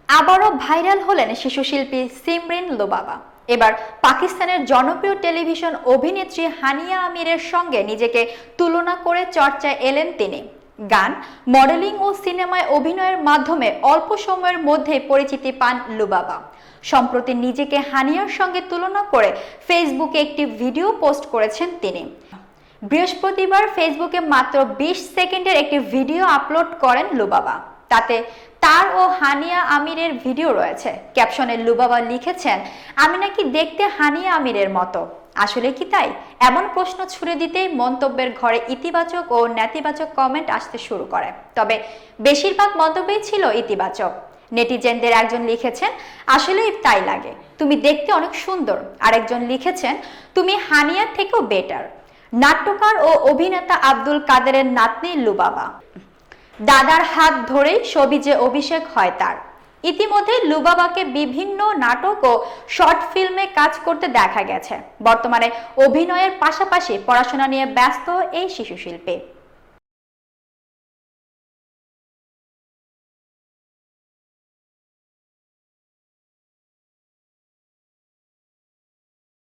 আবারও ভাইরাল হলেন শিশুশিল্পী সিমরিন লুবাবা। এবার পাকিস্তানের জনপ্রিয় টেলিভিশন অভিনেত্রী হানিয়া আমিরের সঙ্গে নিজেকে তুলনা করে চর্চায় এলেন তিনি। গান, মডেলিং ও সিনেমায় অভিনয়ের মাধ্যমে অল্প সময়ের মধ্যেই পরিচিতি পান লুবাবা। সম্প্রতি নিজেকে হানিয়ার সঙ্গে তুলনা করে ফেসবুকে একটি ভিডিও পোস্ট করেছেন তিনি। বৃহস্পতিবার ফেসবুকে মাত্র 20 সেকেন্ডের একটি ভিডিও আপলোড করেন লুবাবা। তাতে তার ও হানিয়া আমিরের ভিডিও রয়েছে। ক্যাপশনে লুবাবা লিখেছেন, আমি নাকি দেখতে হানিয়া আমিরের মতো। আসলে কি তাই? এমন প্রশ্ন ছুড়ে দিতেই মন্তব্যের ঘরে ইতিবাচক ও নেতিবাচক কমেন্ট আসতে শুরু করে। তবে বেশিরভাগ মন্তব্যই ছিল ইতিবাচক। নেটিজেনদের একজন লিখেছেন, আসলেই তাই লাগে, তুমি দেখতে অনেক সুন্দর। আরেকজন লিখেছেন, তুমি হানিয়ার থেকেও বেটার। নাট্যকার ও অভিনেতা আব্দুল কাদেরের নাতনি লুবাবা। দাদার হাত ধরেই শোবিজে অভিষেক হয় তার। ইতিমধ্যে লুবাবাকে বিভিন্ন নাটক ও শর্ট ফিল্মে কাজ করতে দেখা গেছে। বর্তমানে অভিনয়ের পাশাপাশি পড়াশোনা নিয়ে ব্যস্ত এই শিশুশিল্পী।